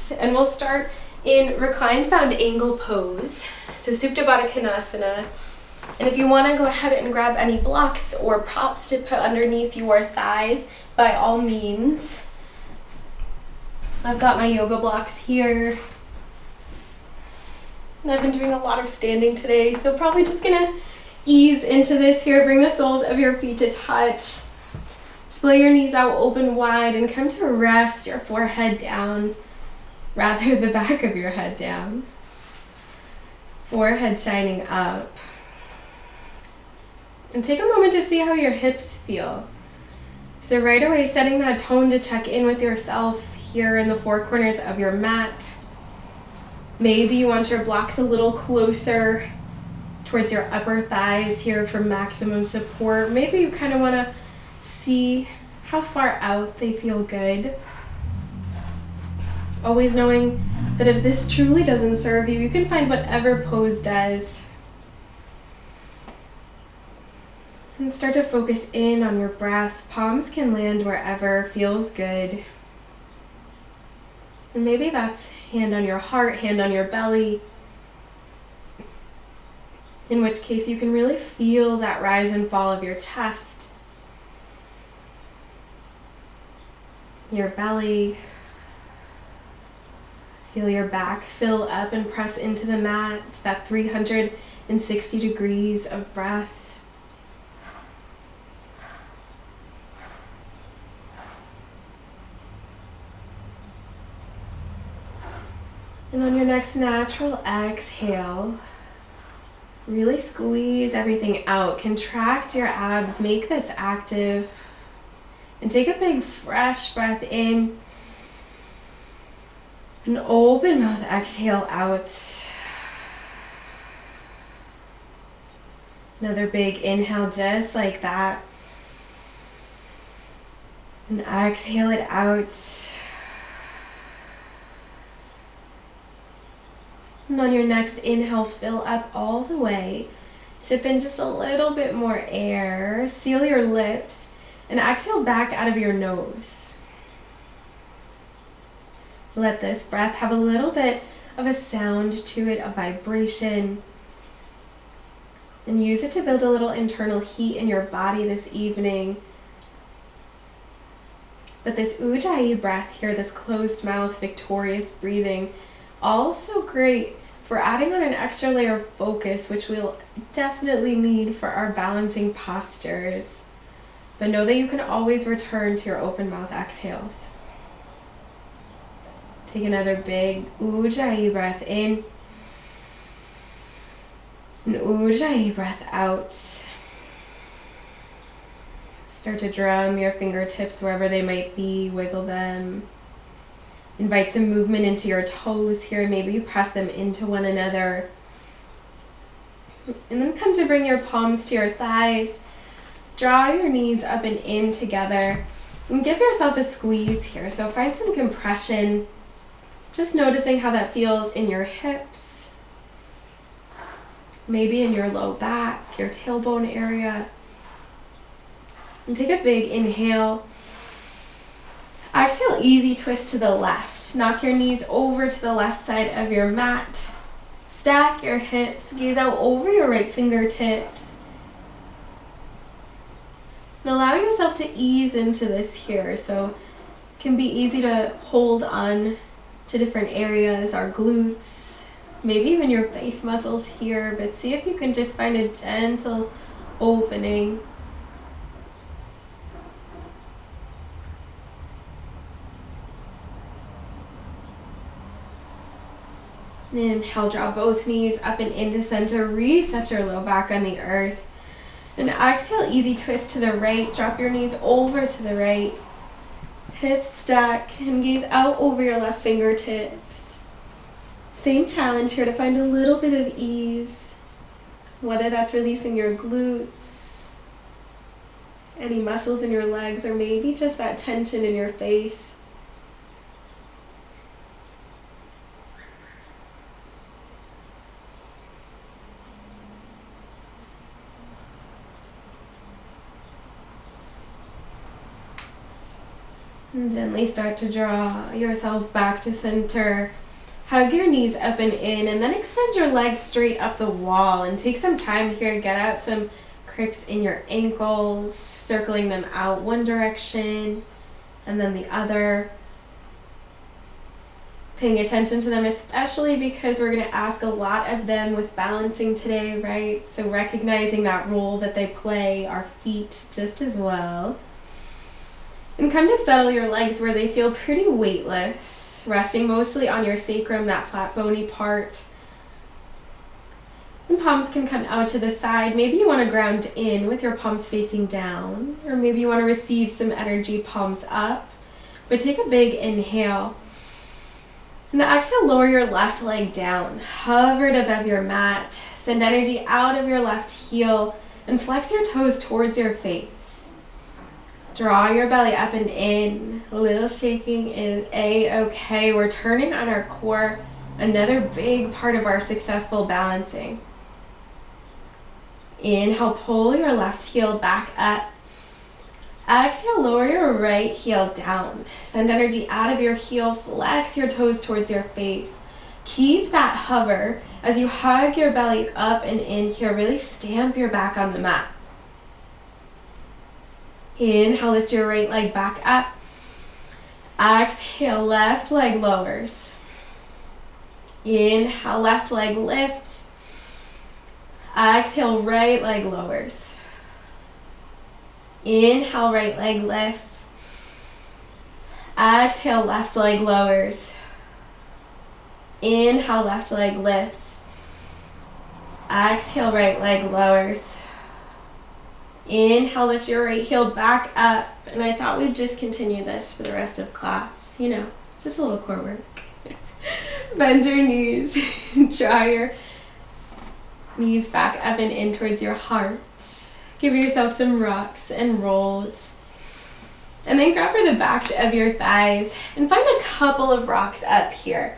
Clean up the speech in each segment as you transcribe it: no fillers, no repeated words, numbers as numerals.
blocks, and we'll start in reclined bound angle pose, so Supta Baddha Konasana. And if you want to go ahead and grab any blocks or props to put underneath your thighs, by all means. I've got my yoga blocks here. And I've been doing a lot of standing today, so probably just gonna ease into this here. Bring the soles of your feet to touch. Splay your knees out open wide and come to rest your forehead down, rather the back of your head down. Forehead shining up. And take a moment to see how your hips feel. So right away, setting that tone to check in with yourself here in the four corners of your mat. Maybe you want your blocks a little closer towards your upper thighs here for maximum support. Maybe you kind of want to see how far out they feel good. Always knowing that if this truly doesn't serve you, you can find whatever pose does. And start to focus in on your breath. Palms can land wherever feels good. And maybe that's hand on your heart, hand on your belly. In which case you can really feel that rise and fall of your chest. Your belly. Feel your back fill up and press into the mat. That 360 degrees of breath. And on your next natural exhale, really squeeze everything out. Contract your abs, make this active. And take a big fresh breath in. An open mouth exhale out. Another big inhale just like that. And exhale it out. And on your next inhale, fill up all the way. Sip in just a little bit more air. Seal your lips. And exhale back out of your nose. Let this breath have a little bit of a sound to it, a vibration. And use it to build a little internal heat in your body this evening. But this Ujjayi breath here, this closed mouth, victorious breathing, also great for adding on an extra layer of focus, which we'll definitely need for our balancing postures. But know that you can always return to your open mouth exhales. Take another big Ujjayi breath in. An Ujjayi breath out. Start to drum your fingertips wherever they might be. Wiggle them. Invite some movement into your toes here. Maybe you press them into one another. And then come to bring your palms to your thighs. Draw your knees up and in together. And give yourself a squeeze here. So find some compression. Just noticing how that feels in your hips. Maybe in your low back, your tailbone area. And take a big inhale. Exhale, easy twist to the left. Knock your knees over to the left side of your mat. Stack your hips, gaze out over your right fingertips. And allow yourself to ease into this here. So it can be easy to hold on to different areas, our glutes, maybe even your face muscles here, but see if you can just find a gentle opening. Inhale, draw both knees up and into center. Reset your low back on the earth. And exhale, easy twist to the right. Drop your knees over to the right. Hips stack and gaze out over your left fingertips. Same challenge here to find a little bit of ease. Whether that's releasing your glutes, any muscles in your legs, or maybe just that tension in your face. And gently start to draw yourself back to center. Hug your knees up and in, and then extend your legs straight up the wall. And take some time here, get out some cricks in your ankles, circling them out one direction and then the other. Paying attention to them, especially because we're going to ask a lot of them with balancing today, right? So recognizing that role that they play, our feet just as well. And come to settle your legs where they feel pretty weightless, resting mostly on your sacrum, that flat bony part. And palms can come out to the side. Maybe you want to ground in with your palms facing down, or maybe you want to receive some energy, palms up. But take a big inhale. And exhale, lower your left leg down. Hover it above your mat. Send energy out of your left heel and flex your toes towards your face. Draw your belly up and in. A little shaking is a-okay. We're turning on our core, another big part of our successful balancing. Inhale, pull your left heel back up. Exhale, lower your right heel down. Send energy out of your heel, flex your toes towards your face. Keep that hover as you hug your belly up and in here. Really stamp your back on the mat. Inhale, lift your right leg back up. Exhale, left leg lowers. Inhale, left leg lifts. Exhale, right leg lowers. Inhale, right leg lifts. Exhale, left leg lowers. Inhale, left leg lifts. Exhale, right leg lowers. Inhale, lift your right heel back up. And I thought we'd just continue this for the rest of class. You know, just a little core work. Bend your knees. Draw your knees back up and in towards your heart. Give yourself some rocks and rolls. And then grab for the backs of your thighs and find a couple of rocks up here.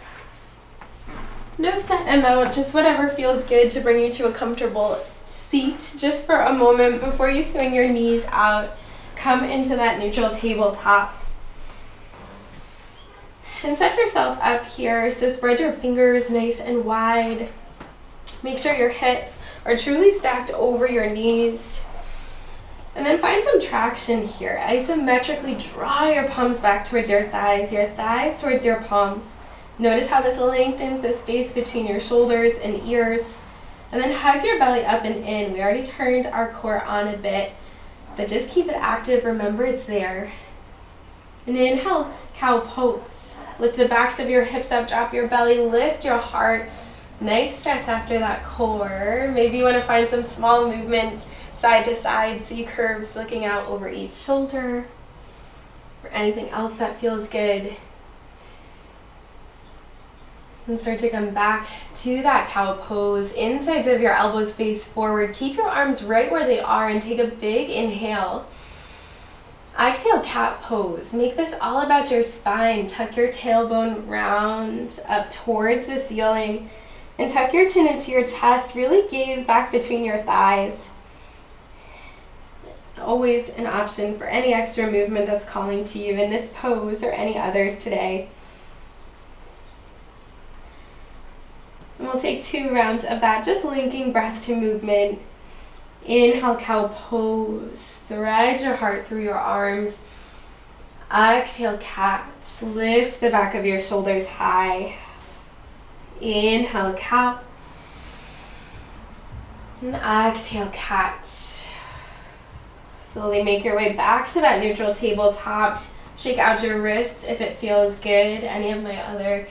No set amount, just whatever feels good to bring you to a comfortable seat just for a moment before you swing your knees out. Come into that neutral tabletop. And set yourself up here, so spread your fingers nice and wide. Make sure your hips are truly stacked over your knees. And then find some traction here. Isometrically draw your palms back towards your thighs towards your palms. Notice how this lengthens the space between your shoulders and ears. And then hug your belly up and in. We already turned our core on a bit, but just keep it active. Remember it's there. And inhale, cow pose. Lift the backs of your hips up, drop your belly, lift your heart. Nice stretch after that core. Maybe you want to find some small movements side to side, C curves looking out over each shoulder, or anything else that feels good. And start to come back to that cow pose. Insides of your elbows face forward. Keep your arms right where they are and take a big inhale. Exhale, cat pose. Make this all about your spine. Tuck your tailbone round up towards the ceiling and tuck your chin into your chest. Really gaze back between your thighs. Always an option for any extra movement that's calling to you in this pose or any others today. And we'll take 2 rounds of that, just linking breath to movement. Inhale, cow pose. Thread your heart through your arms. Exhale, cat. Lift the back of your shoulders high. Inhale, cat. And exhale, cat. Slowly make your way back to that neutral tabletop. Shake out your wrists if it feels good. Any of my other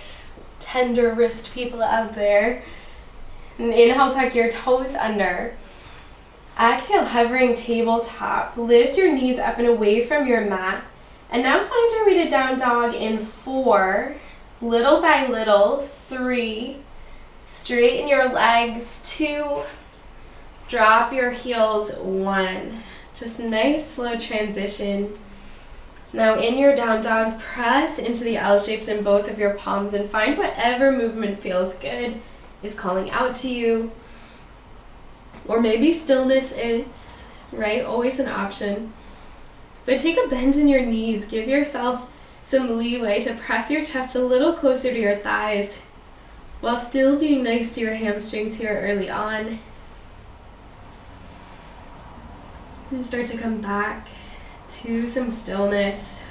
tender wrist people out there. And inhale, tuck your toes under. Exhale, hovering tabletop. Lift your knees up and away from your mat. And now find your way to down dog in 4. Little by little. 3. Straighten your legs. 2. Drop your heels. 1. Just nice, slow transition. Now in your down dog, press into the L shapes in both of your palms and find whatever movement feels good, is calling out to you. Or maybe stillness is, right? Always an option. But take a bend in your knees. Give yourself some leeway to press your chest a little closer to your thighs while still being nice to your hamstrings here early on. And start to come back to some stillness.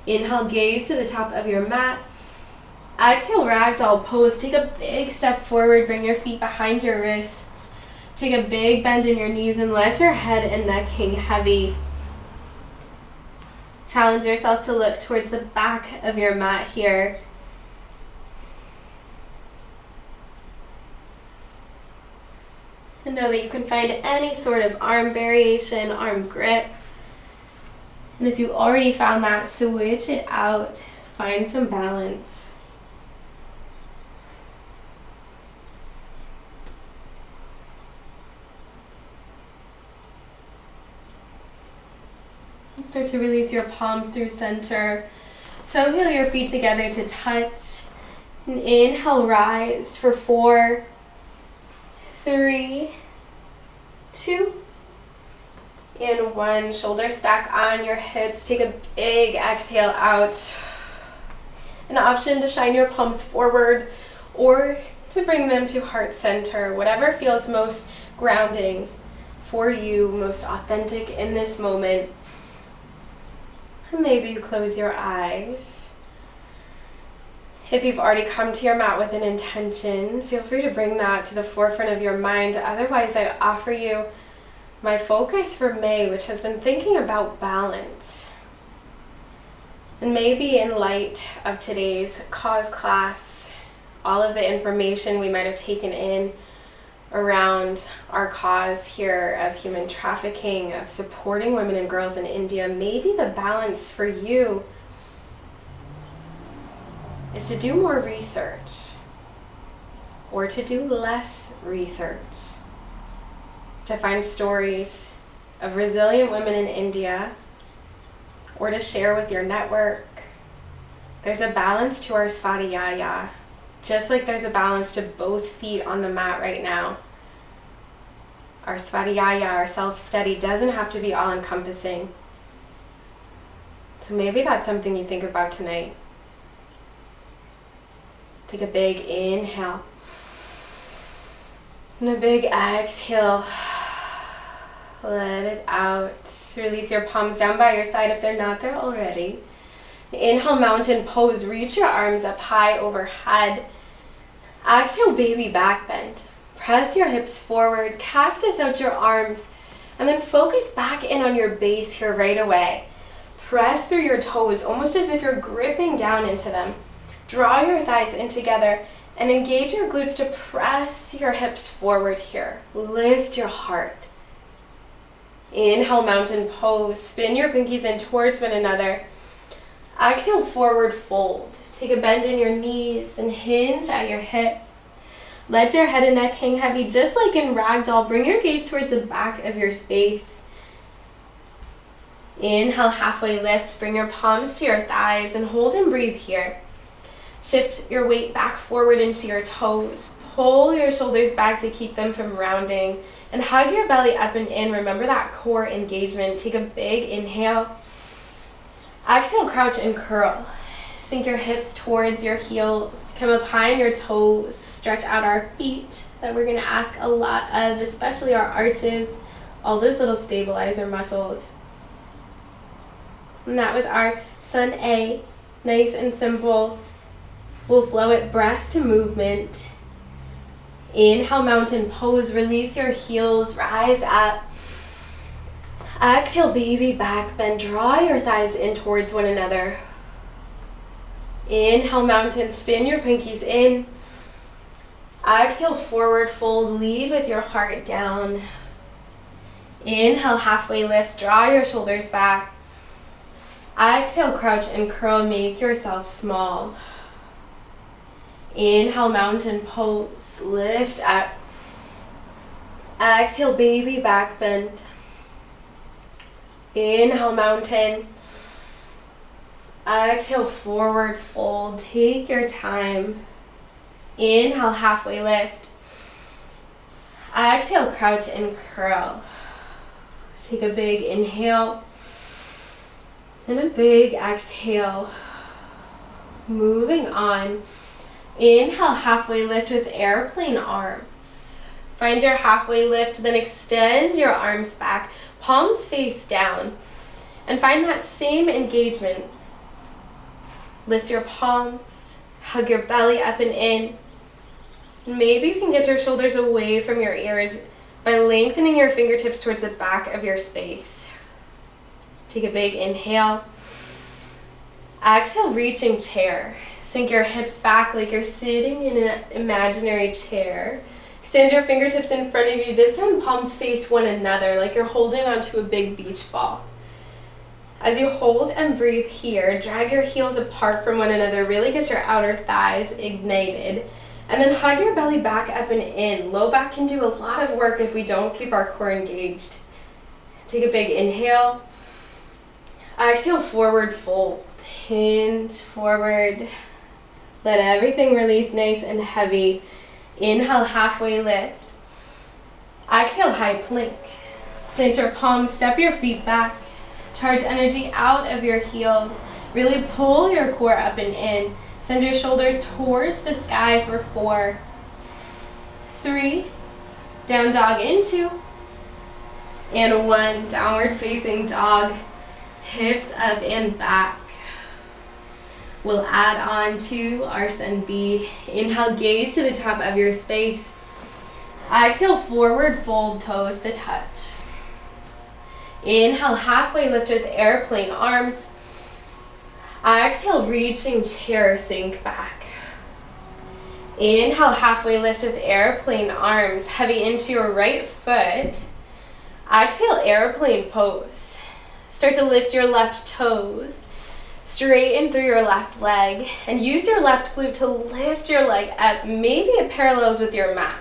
Inhale, gaze to the top of your mat. Exhale, ragdoll pose. Take a big step forward, bring your feet behind your wrists. Take a big bend in your knees and let your head and neck hang heavy. Challenge yourself to look towards the back of your mat here. And know that you can find any sort of arm variation, arm grip. And if you already found that, switch it out. Find some balance. Start to release your palms through center. Toe heel your feet together to touch. And inhale, rise for 4, 3, 2, and 1. Shoulder stack on your hips. Take a big exhale out. An option to shine your palms forward or to bring them to heart center. Whatever feels most grounding for you, most authentic in this moment. Maybe you close your eyes. If you've already come to your mat with an intention, feel free to bring that to the forefront of your mind. Otherwise, I offer you my focus for May, which has been thinking about balance. And maybe in light of today's cause class, all of the information we might have taken in around our cause here of human trafficking, of supporting women and girls in India, maybe the balance for you is to do more research or to do less research, to find stories of resilient women in India or to share with your network. There's a balance to our svadhyaya. Just like there's a balance to both feet on the mat right now. Our svadhyaya, our self-study, doesn't have to be all-encompassing. So maybe that's something you think about tonight. Take a big inhale. And a big exhale. Let it out. Release your palms down by your side if they're not there already. Inhale, mountain pose. Reach your arms up high overhead. Exhale, baby back bend. Press your hips forward. Cactus out your arms. And then focus back in on your base here right away. Press through your toes, almost as if you're gripping down into them. Draw your thighs in together and engage your glutes to press your hips forward here. Lift your heart. Inhale, mountain pose. Spin your pinkies in towards one another. Exhale, forward fold. Take a bend in your knees and hinge at your hips. Let your head and neck hang heavy, just like in ragdoll. Bring your gaze towards the back of your space. Inhale, halfway lift. Bring your palms to your thighs and hold and breathe here. Shift your weight back forward into your toes. Pull your shoulders back to keep them from rounding. And hug your belly up and in. Remember that core engagement. Take a big inhale. Exhale, crouch and curl. Sink your hips towards your heels. Come up high on your toes. Stretch out our feet that we're going to ask a lot of, especially our arches, all those little stabilizer muscles. And that was our Sun A. Nice and simple. We'll flow it breath to movement. Inhale, mountain pose. Release your heels. Rise up. Exhale, baby back bend. Draw your thighs in towards one another. Inhale, mountain. Spin your pinkies in. Exhale, forward fold. Lead with your heart down. Inhale, halfway lift. Draw your shoulders back. Exhale, crouch and curl. Make yourself small. Inhale, mountain pose. Lift up. Exhale, baby back bend. Inhale, mountain. Exhale, forward fold. Take your time. Inhale, halfway lift. Exhale, crouch and curl. Take a big inhale. And a big exhale. Moving on. Inhale, halfway lift with airplane arms. Find your halfway lift, then extend your arms back, palms face down. And find that same engagement. Lift your palms, hug your belly up and in. Maybe you can get your shoulders away from your ears by lengthening your fingertips towards the back of your space. Take a big inhale. Exhale, reaching chair. Sink your hips back like you're sitting in an imaginary chair. Extend your fingertips in front of you. This time, palms face one another like you're holding onto a big beach ball. As you hold and breathe here, drag your heels apart from one another. Really get your outer thighs ignited. And then hug your belly back up and in. Low back can do a lot of work if we don't keep our core engaged. Take a big inhale. Exhale, forward fold. Hinge forward. Let everything release nice and heavy. Inhale, halfway lift. Exhale, high plank. Plant your palms, step your feet back. Charge energy out of your heels. Really pull your core up and in. Send your shoulders towards the sky for 4, 3, down dog in 2, and 1, downward facing dog, hips up and back. We'll add on to our Sun B. Inhale, gaze to the top of your space. Exhale, forward fold, toes to touch. Inhale, halfway lift with airplane arms. Exhale, reaching chair, sink back. Inhale, halfway lift with airplane arms, heavy into your right foot. Exhale, airplane pose. Start to lift your left toes, straighten through your left leg, and use your left glute to lift your leg up. Maybe it parallels with your mat.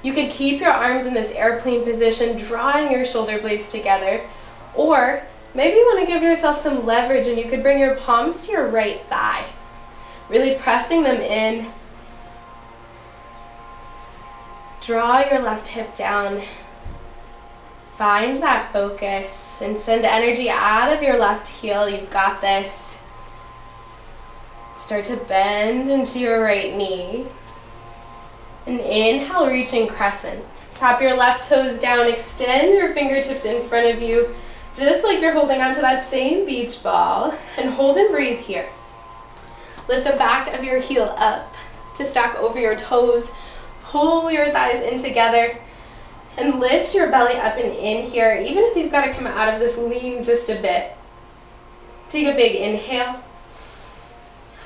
You could keep your arms in this airplane position, drawing your shoulder blades together, or maybe you want to give yourself some leverage and you could bring your palms to your right thigh, really pressing them in. Draw your left hip down. Find that focus and send energy out of your left heel. You've got this. Start to bend into your right knee. And inhale, reaching crescent. Tap your left toes down, extend your fingertips in front of you, just like you're holding onto that same beach ball. And hold and breathe here. Lift the back of your heel up to stack over your toes. Pull your thighs in together. And lift your belly up and in here, even if you've got to come out of this lean just a bit. Take a big inhale.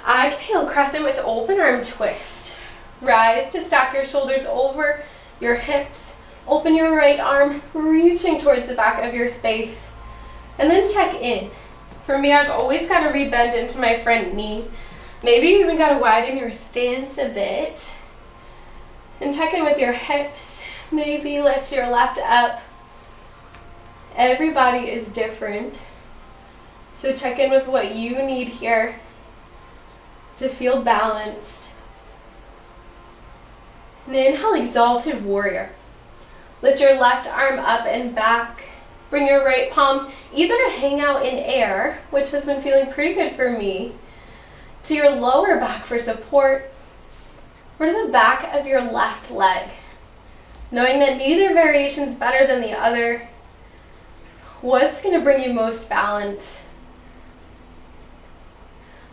Exhale, crescent with open arm twist. Rise to stack your shoulders over your hips. Open your right arm, reaching towards the back of your space. And then check in. For me, I've always got to rebend into my front knee. Maybe you even got to widen your stance a bit. And check in with your hips. Maybe lift your left up. Everybody is different. So check in with what you need here to feel balanced. And inhale, Exalted Warrior. Lift your left arm up and back. Bring your right palm either to hang out in air, which has been feeling pretty good for me, to your lower back for support, or to the back of your left leg. Knowing that neither variation is better than the other, what's going to bring you most balance?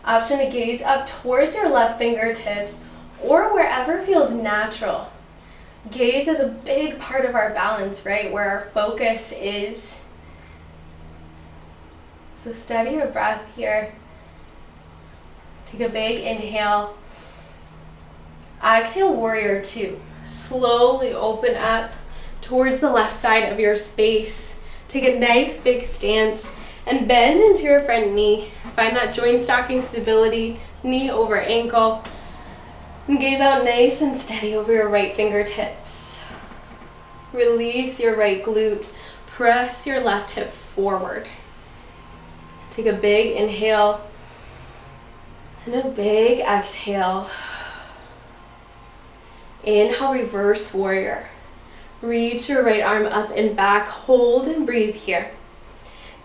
Option to gaze up towards your left fingertips or wherever feels natural. Gaze is a big part of our balance, right? Where our focus is. So steady your breath here. Take a big inhale. Exhale, Warrior 2. Slowly open up towards the left side of your space. Take a nice big stance and bend into your front knee. Find that joint stocking stability, knee over ankle. And gaze out nice and steady over your right fingertips. Release your right glute. Press your left hip forward. Take a big inhale and a big exhale. Inhale, reverse warrior. Reach your right arm up and back. Hold and breathe here.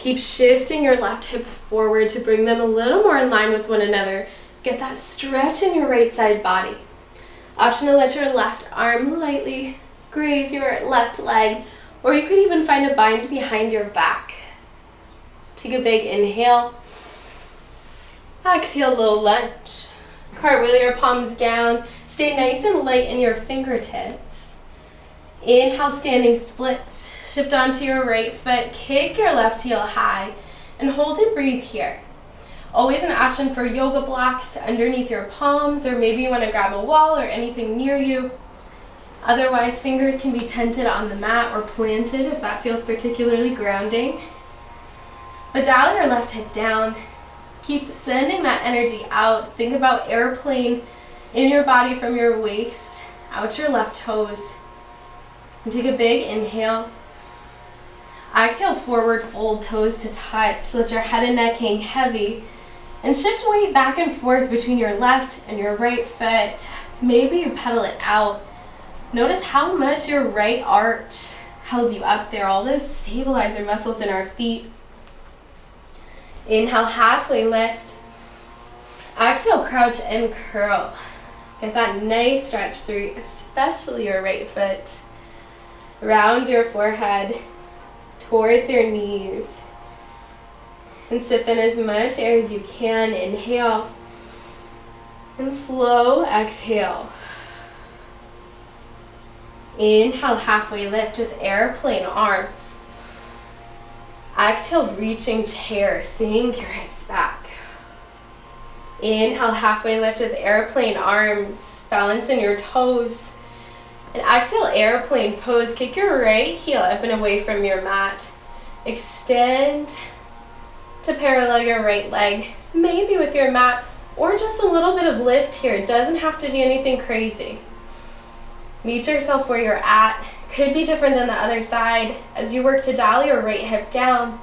Keep shifting your left hip forward to bring them a little more in line with one another. Get that stretch in your right side body. Option to let your left arm lightly graze your left leg, or you could even find a bind behind your back. Take a big inhale. Exhale, low lunge. Cartwheel your palms down. Stay nice and light in your fingertips. Inhale, standing splits. Shift onto your right foot. Kick your left heel high. And hold and breathe here. Always an option for yoga blocks underneath your palms, or maybe you want to grab a wall or anything near you. Otherwise, fingers can be tented on the mat or planted if that feels particularly grounding. But dial your left hip down. Keep sending that energy out. Think about airplane in your body from your waist, out your left toes. And take a big inhale. Exhale, forward fold, toes to touch. Let your head and neck hang heavy. And shift weight back and forth between your left and your right foot. Maybe you pedal it out. Notice how much your right arch held you up there, all those stabilizer muscles in our feet. Inhale, halfway lift. Exhale, crouch and curl. Get that nice stretch through, especially your right foot. Round your forehead towards your knees. And sip in as much air as you can. Inhale. And slow exhale. Inhale, halfway lift with airplane arms. Exhale, reaching chair. Sink your hips back. Inhale, halfway lift with airplane arms. Balancing your toes. And exhale, airplane pose. Kick your right heel up and away from your mat. Extend to parallel your right leg. Maybe with your mat, or just a little bit of lift here. It doesn't have to be anything crazy. Meet yourself where you're at. Could be different than the other side. As you work to dial your right hip down,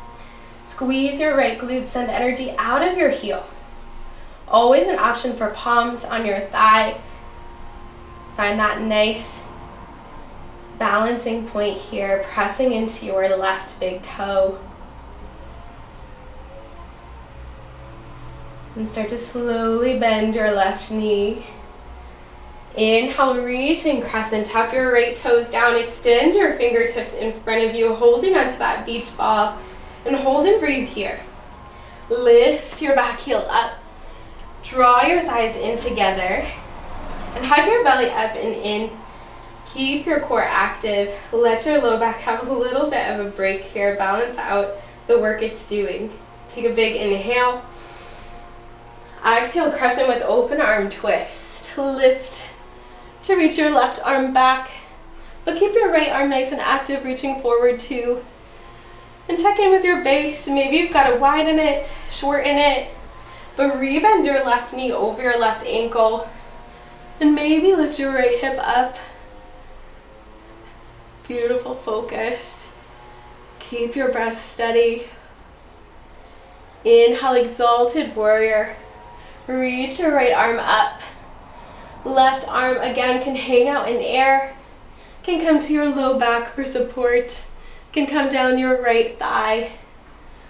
squeeze your right glute, send energy out of your heel. Always an option for palms on your thigh. Find that nice balancing point here, pressing into your left big toe. And start to slowly bend your left knee. Inhale, reaching crescent. Tap your right toes down. Extend your fingertips in front of you, holding onto that beach ball. And hold and breathe here. Lift your back heel up. Draw your thighs in together. And hug your belly up and in. Keep your core active. Let your low back have a little bit of a break here. Balance out the work it's doing. Take a big inhale. Exhale, crescent with open arm twist. Lift to reach your left arm back, but keep your right arm nice and active, reaching forward too. And check in with your base. Maybe you've got to widen it, shorten it, but rebend your left knee over your left ankle. And maybe lift your right hip up. Beautiful focus. Keep your breath steady. Inhale, Exalted Warrior. Reach your right arm up. Left arm again can hang out in air. Can come to your low back for support. Can come down your right thigh.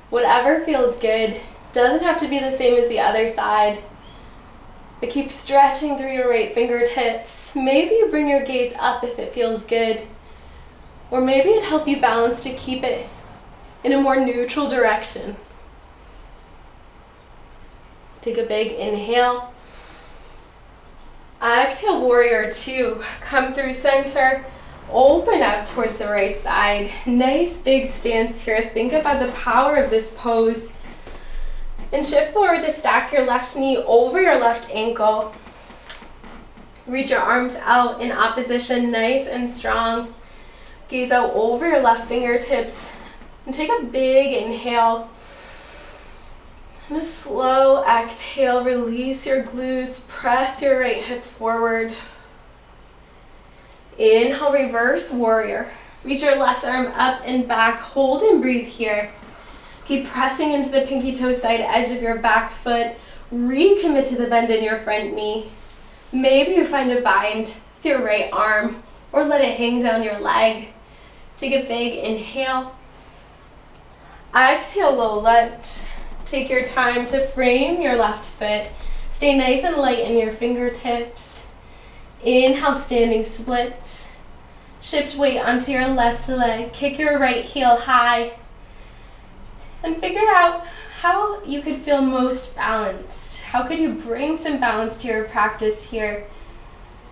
Whatever feels good. Doesn't have to be the same as the other side. But keep stretching through your right fingertips. Maybe you bring your gaze up if it feels good. Or maybe it'd help you balance to keep it in a more neutral direction. Take a big inhale. Exhale, warrior two. Come through center. Open up towards the right side. Nice big stance here. Think about the power of this pose. And shift forward to stack your left knee over your left ankle. Reach your arms out in opposition, nice and strong. Gaze out over your left fingertips. And take a big inhale. And a slow exhale, release your glutes, press your right hip forward. Inhale, reverse warrior. Reach your left arm up and back, hold and breathe here. Keep pressing into the pinky toe side edge of your back foot. Recommit to the bend in your front knee. Maybe you find a bind with your right arm or let it hang down your leg. Take a big inhale. Exhale, low lunge. Take your time to frame your left foot. Stay nice and light in your fingertips. Inhale, standing splits. Shift weight onto your left leg. Kick your right heel high. And figure out how you could feel most balanced. How could you bring some balance to your practice here?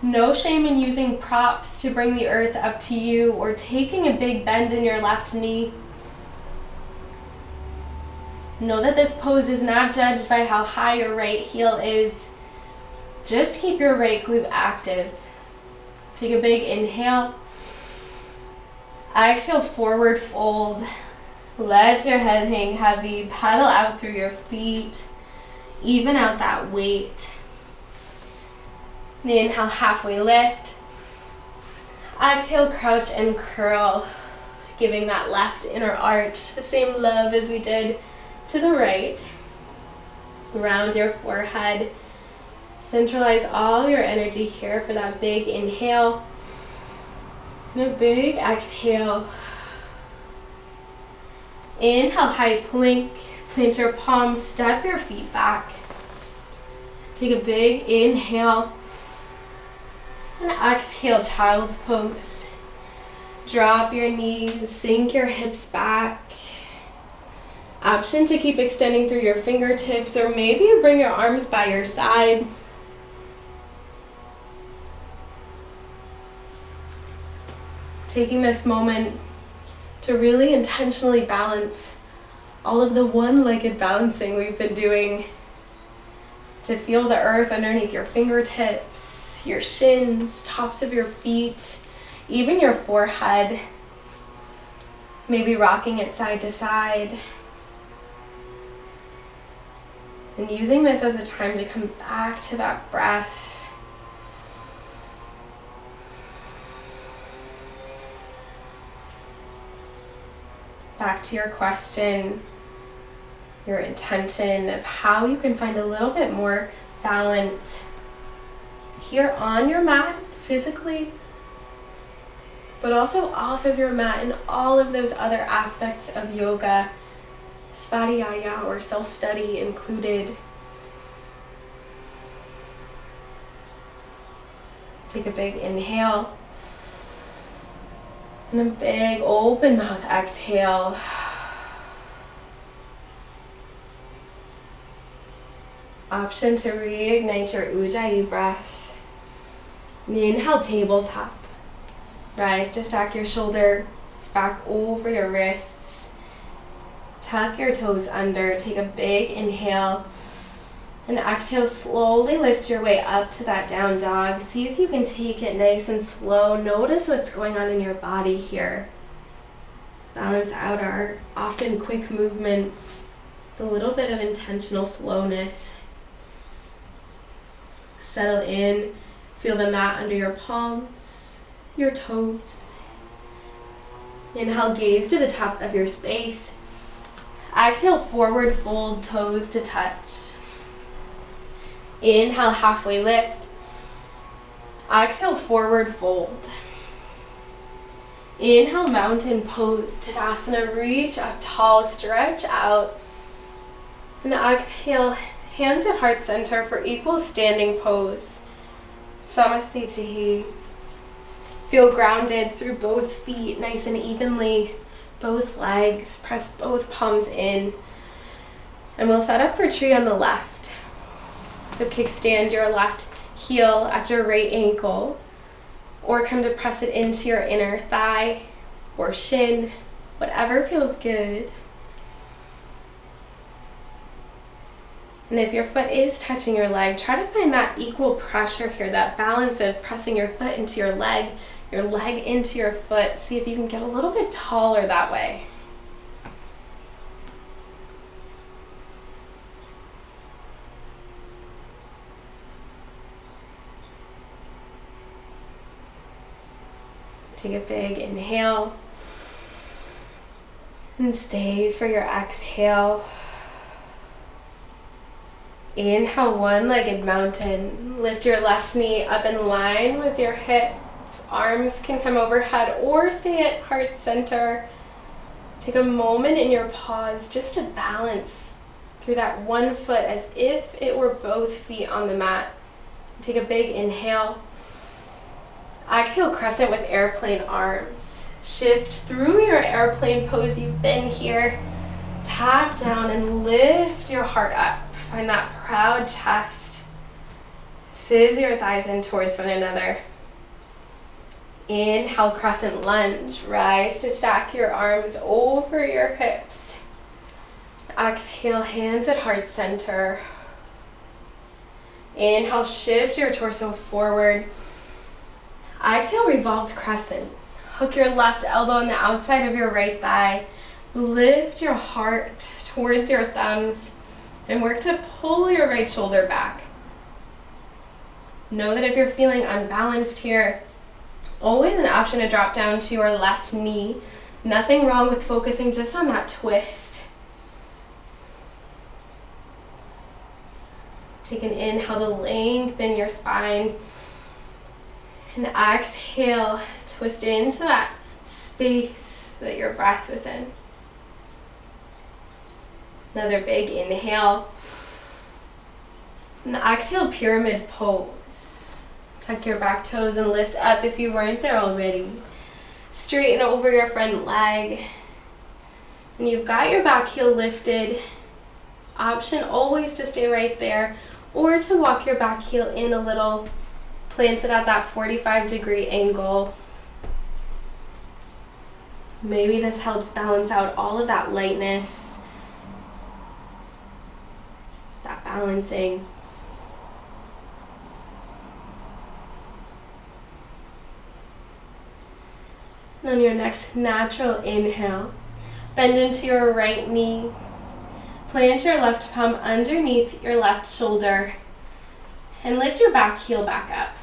No shame in using props to bring the earth up to you or taking a big bend in your left knee. Know that this pose is not judged by how high your right heel is. Just keep your right glute active. Take a big inhale. Exhale, forward fold. Let your head hang heavy. Pedal out through your feet. Even out that weight. Inhale, halfway lift. Exhale, crouch and curl. Giving that left inner arch the same love as we did to the right. Round your forehead. Centralize all your energy here for that big inhale and a big exhale. Inhale, high plank. Plant your palms, step your feet back. Take a big inhale and exhale, child's pose. Drop your knees, sink your hips back. Option to keep extending through your fingertips, or maybe you bring your arms by your side. Taking this moment to really intentionally balance all of the one-legged balancing we've been doing, to feel the earth underneath your fingertips, your shins, tops of your feet, even your forehead, maybe rocking it side to side. And using this as a time to come back to that breath. Back to your question, your intention of how you can find a little bit more balance here on your mat, physically, but also off of your mat and all of those other aspects of yoga, svadhyaya or self-study included. Take a big inhale and a big open mouth exhale. Option to reignite your Ujjayi breath. Inhale, tabletop. Rise to stack your shoulders back over your wrists. Tuck your toes under. Take a big inhale. And exhale, slowly lift your way up to that down dog. See if you can take it nice and slow. Notice what's going on in your body here. Balance out our often quick movements with a little bit of intentional slowness. Settle in. Feel the mat under your palms, your toes. Inhale, gaze to the top of your space. Exhale, forward fold, toes to touch. Inhale, halfway lift. Exhale, forward fold. Inhale, mountain pose, Tadasana. Reach up tall, stretch out. And exhale, hands at heart center for equal standing pose. Samasthiti. Feel grounded through both feet, nice and evenly. Both legs, press both palms in. And we'll set up for tree on the left. So kickstand your left heel at your right ankle, or come to press it into your inner thigh or shin, whatever feels good. And if your foot is touching your leg, try to find that equal pressure here, that balance of pressing your foot into your leg into your foot. See if you can get a little bit taller that way. Take a big inhale and stay for your exhale. Inhale, one-legged mountain. Lift your left knee up in line with your hip. Arms can come overhead or stay at heart center. Take a moment in your pause just to balance through that one foot as if it were both feet on the mat. Take a big inhale. Exhale, crescent with airplane arms. Shift through your airplane pose you've been here. Tap down and lift your heart up. Find that proud chest. Scissor your thighs in towards one another. Inhale, crescent lunge. Rise to stack your arms over your hips. Exhale, hands at heart center. Inhale, shift your torso forward. Exhale, revolved crescent. Hook your left elbow on the outside of your right thigh. Lift your heart towards your thumbs and work to pull your right shoulder back. Know that if you're feeling unbalanced here, always an option to drop down to your left knee. Nothing wrong with focusing just on that twist. Take an inhale to lengthen your spine. And exhale, twist into that space that your breath was in. Another big inhale. And exhale, pyramid pose. Tuck your back toes and lift up if you weren't there already. Straighten over your front leg. And you've got your back heel lifted. Option always to stay right there or to walk your back heel in a little, planted at that 45-degree angle. Maybe this helps balance out all of that lightness, that balancing. And on your next natural inhale, bend into your right knee. Plant your left palm underneath your left shoulder and lift your back heel back up.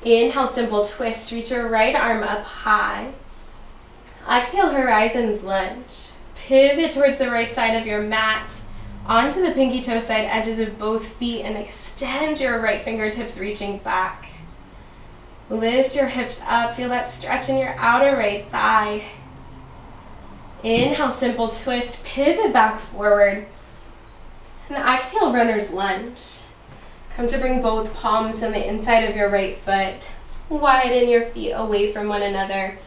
Inhale, simple twist. Reach your right arm up high. Exhale, horizons lunge. Pivot towards the right side of your mat, onto the pinky toe side edges of both feet, and extend your right fingertips reaching back. Lift your hips up. Feel that stretch in your outer right thigh. Inhale, simple twist. Pivot back forward. And exhale, runner's lunge. Come to bring both palms on the inside of your right foot. Widen your feet away from one another.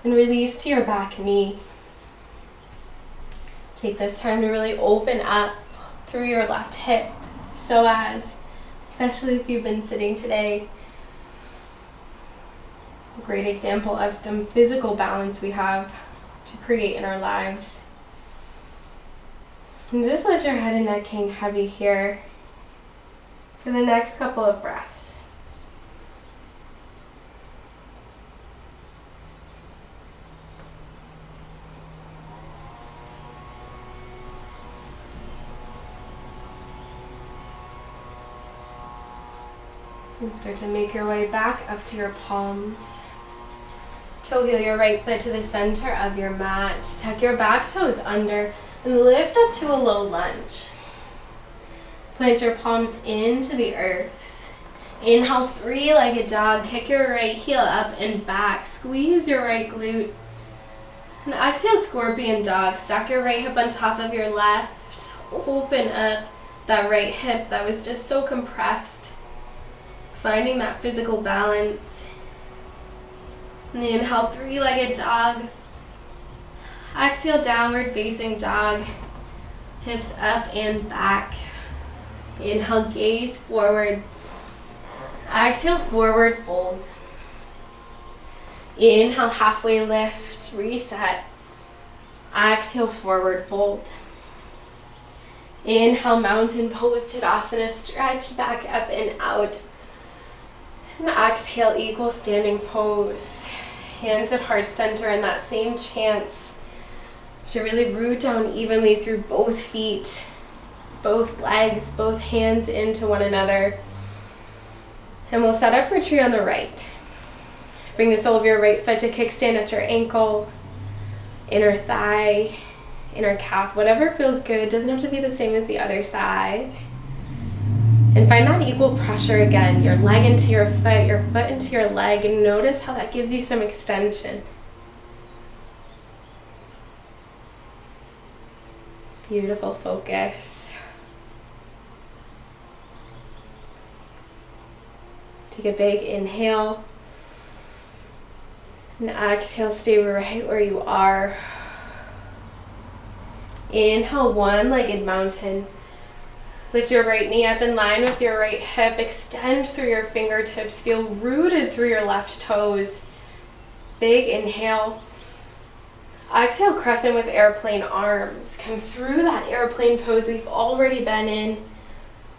And release to your back knee. Take this time to really open up through your left hip. Especially if you've been sitting today, a great example of some physical balance we have to create in our lives. And just let your head and neck hang heavy here for the next couple of breaths. And start to make your way back up to your palms. Toe heel your right foot to the center of your mat. Tuck your back toes under and lift up to a low lunge. Plant your palms into the earth. Inhale, three-legged dog. Kick your right heel up and back. Squeeze your right glute. And exhale, scorpion dog. Stack your right hip on top of your left. Open up that right hip that was just so compressed. Finding that physical balance. And inhale, three-legged dog. Exhale, downward facing dog. Hips up and back. Inhale, gaze forward. Exhale, forward fold. Inhale, halfway lift, reset. Exhale, forward fold. Inhale, mountain pose, Tadasana, stretch back up and out. And exhale, equal standing pose. Hands at heart center, and that same chance to really root down evenly through both feet, both legs, both hands into one another. And we'll set up for tree on the right. Bring the sole of your right foot to kickstand at your ankle, inner thigh, inner calf, whatever feels good. Doesn't have to be the same as the other side. And find that equal pressure again, your leg into your foot into your leg, and notice how that gives you some extension. Beautiful focus. Take a big inhale. And exhale, stay right where you are. Inhale, one-legged mountain. Lift your right knee up in line with your right hip. Extend through your fingertips. Feel rooted through your left toes. Big inhale. Exhale, crescent with airplane arms. Come through that airplane pose we've already been in.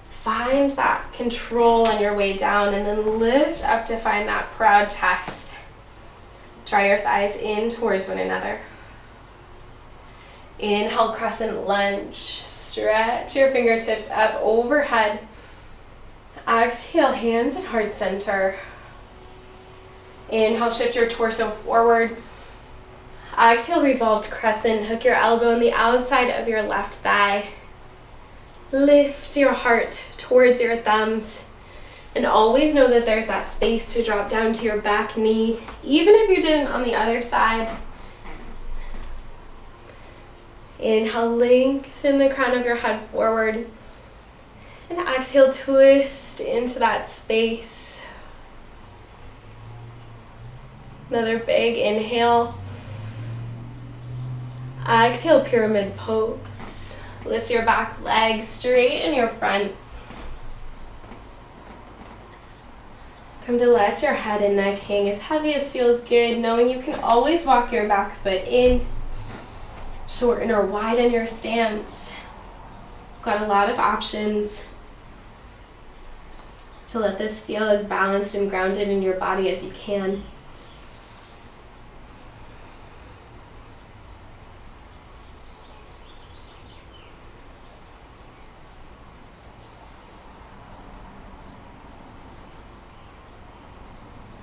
Find that control on your way down and then lift up to find that proud chest. Draw your thighs in towards one another. Inhale, crescent lunge. Stretch your fingertips up overhead. Exhale, hands at heart center. Inhale, shift your torso forward. Exhale, revolved crescent. Hook your elbow on the outside of your left thigh. Lift your heart towards your thumbs. And always know that there's that space to drop down to your back knee, even if you didn't on the other side. Inhale, lengthen the crown of your head forward. And exhale, twist into that space. Another big inhale. Exhale, pyramid pose. Lift your back leg, straighten your front. Come to let your head and neck hang as heavy as feels good, knowing you can always walk your back foot in. Shorten or widen your stance. Got a lot of options to let this feel as balanced and grounded in your body as you can.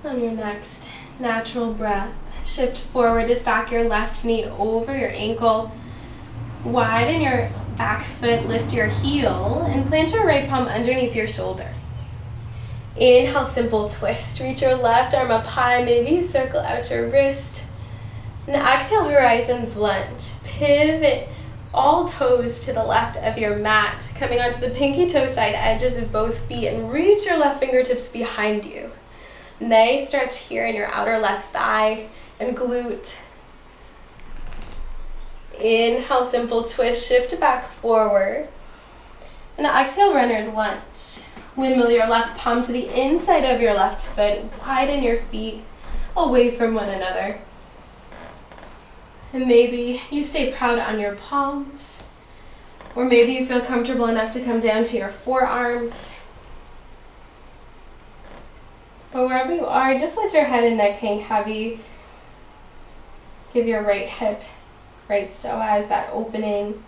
On your next natural breath, shift forward to stack your left knee over your ankle. Widen your back foot, lift your heel, and plant your right palm underneath your shoulder. Inhale, simple twist. Reach your left arm up high. Maybe you circle out your wrist. And exhale, horizons lunge. Pivot all toes to the left of your mat, coming onto the pinky toe side edges of both feet, and reach your left fingertips behind you. Nice stretch here in your outer left thigh and glute. Inhale, simple twist, shift back forward. And exhale, runner's lunge. Windmill your left palm to the inside of your left foot. Widen your feet away from one another. And maybe you stay proud on your palms. Or maybe you feel comfortable enough to come down to your forearms. But wherever you are, just let your head and neck hang heavy. Give your right hip, right psoas that opening.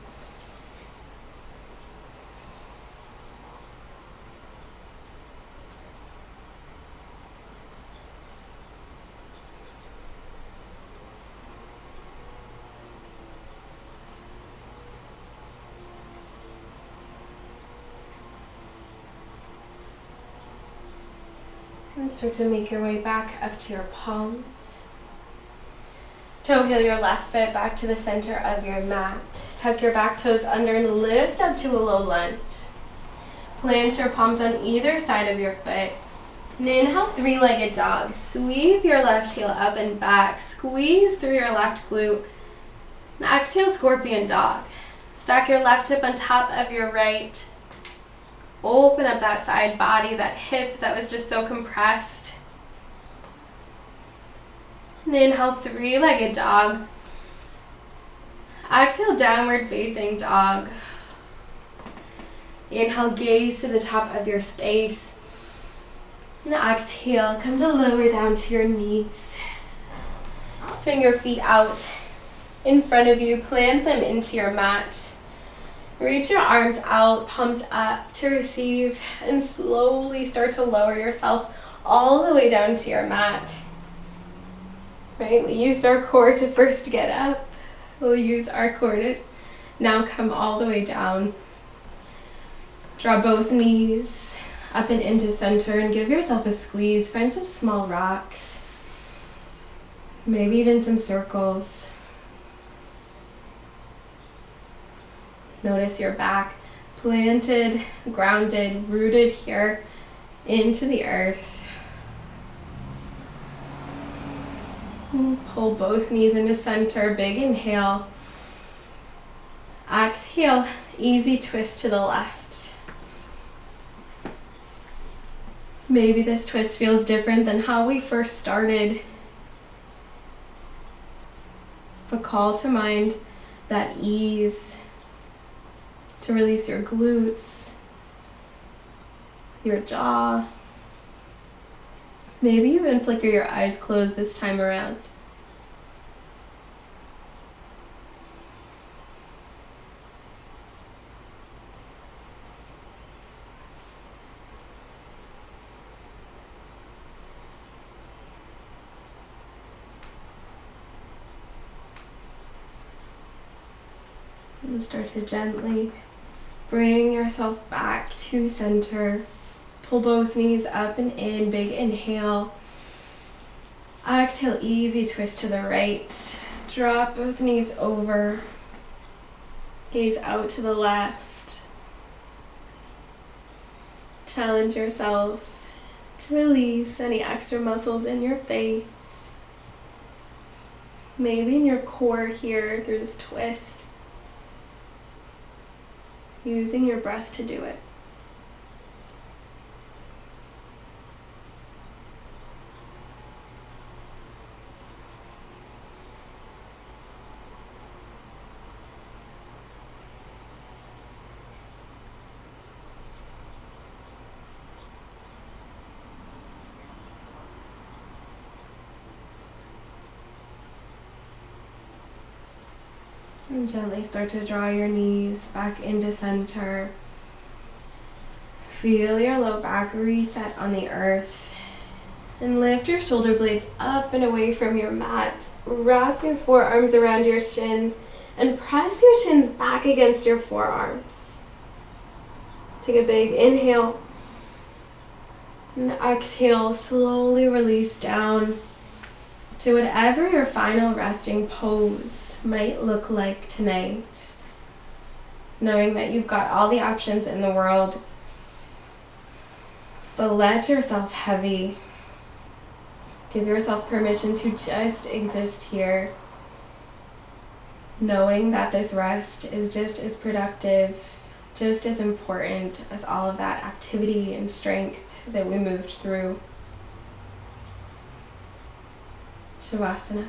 And start to make your way back up to your palms. Toe heel your left foot back to the center of your mat. Tuck your back toes under and lift up to a low lunge. Plant your palms on either side of your foot. And inhale, three-legged dog. Sweep your left heel up and back. Squeeze through your left glute. And exhale, scorpion dog. Stack your left hip on top of your right. Open up that side body, that hip that was just so compressed. And inhale, three-legged dog. Exhale, downward facing dog. Inhale, gaze to the top of your space. And exhale, come to lower down to your knees. Swing your feet out in front of you, plant them into your mat. Reach your arms out, palms up to receive, and slowly start to lower yourself all the way down to your mat. Right? We used our core to first get up. We'll use our core to now come all the way down. Draw both knees up and into center and give yourself a squeeze. Find some small rocks. Maybe even some circles. Notice your back planted, grounded, rooted here into the earth. Pull both knees into center, big inhale. Exhale, easy twist to the left. Maybe this twist feels different than how we first started. But call to mind that ease to release your glutes, your jaw. Maybe even flicker your eyes closed this time around. And start to gently bring yourself back to center. Pull both knees up and in, big inhale. Exhale, easy twist to the right. Drop both knees over. Gaze out to the left. Challenge yourself to release any extra muscles in your face. Maybe in your core here through this twist. Using your breath to do it. And gently start to draw your knees back into center. Feel your low back reset on the earth. And lift your shoulder blades up and away from your mat. Wrap your forearms around your shins and press your shins back against your forearms. Take a big inhale. And exhale, slowly release down to whatever your final resting pose might look like tonight. Knowing that you've got all the options in the world, but let yourself heavy. Give yourself permission to just exist here, knowing that this rest is just as productive, just as important as all of that activity and strength that we moved through. Shavasana.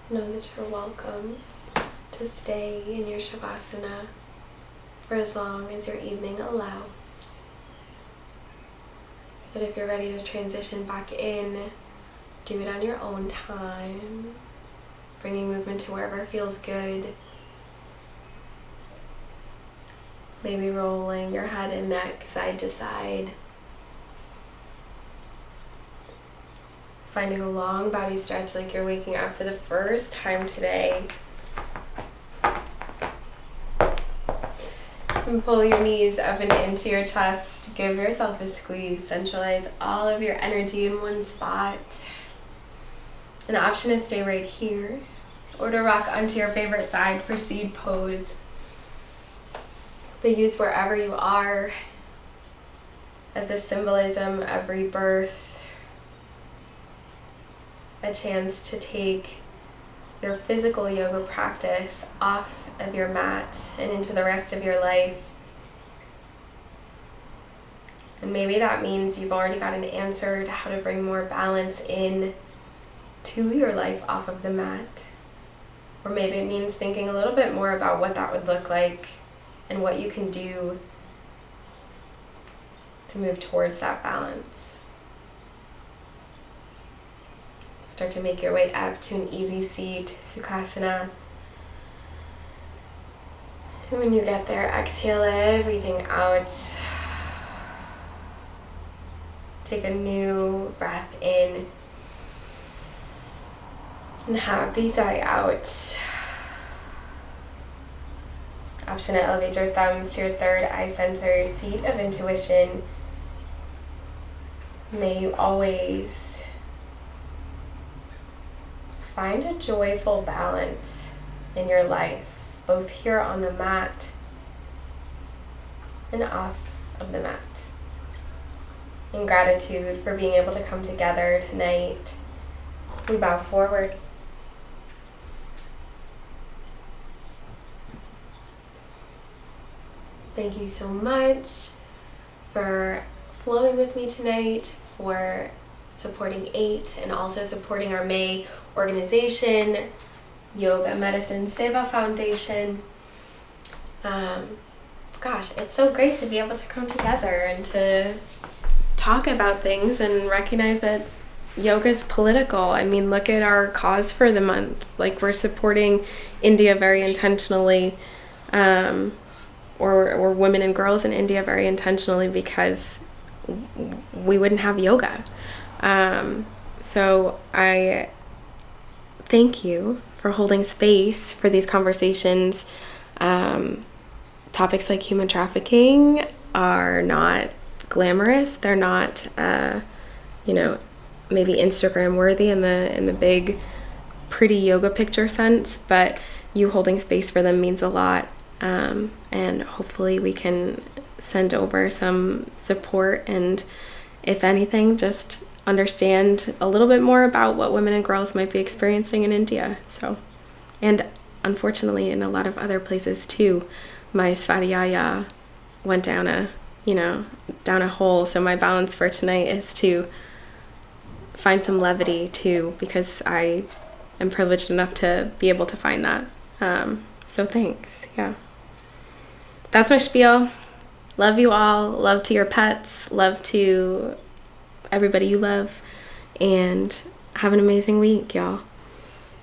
Know that you're welcome to stay in your Shavasana for as long as your evening allows. But if you're ready to transition back in, do it on your own time, bringing movement to wherever feels good. Maybe rolling your head and neck side to side. Finding a long body stretch like you're waking up for the first time today. And pull your knees up and into your chest. Give yourself a squeeze. Centralize all of your energy in one spot. An option is stay right here, or to rock onto your favorite side for seed pose. But use wherever you are as the symbolism of rebirth. A chance to take your physical yoga practice off of your mat and into the rest of your life. And maybe that means you've already got an answer to how to bring more balance in to your life off of the mat. Or maybe it means thinking a little bit more about what that would look like and what you can do to move towards that balance. Start to make your way up to an easy seat, Sukhasana. And when you get there, exhale everything out. Take a new breath in. And happy sigh out. Option to elevate your thumbs to your third eye center, seat of intuition. May you always find a joyful balance in your life, both here on the mat and off of the mat. In gratitude for being able to come together tonight, we bow forward. Thank you so much for flowing with me tonight, for supporting 8 and also supporting our May organization, Yoga Medicine Seva Foundation. Gosh, it's so great to be able to come together and to talk about things and recognize that yoga is political. I mean, look at our cause for the month. Like, we're supporting India very intentionally, or women and girls in India very intentionally, because we wouldn't have yoga. So I thank you for holding space for these conversations. Topics like human trafficking are not glamorous. They're not, maybe Instagram worthy in the big, pretty yoga picture sense, but you holding space for them means a lot. And hopefully we can send over some support and, if anything, just understand a little bit more about what women and girls might be experiencing in India. So, and unfortunately in a lot of other places too. My Svadhyaya went down a hole, so my balance for tonight is to find some levity too, because I am privileged enough to be able to find that. So thanks. Yeah. That's my spiel. Love you all. Love to your pets. Love to everybody you love. And have an amazing week, y'all.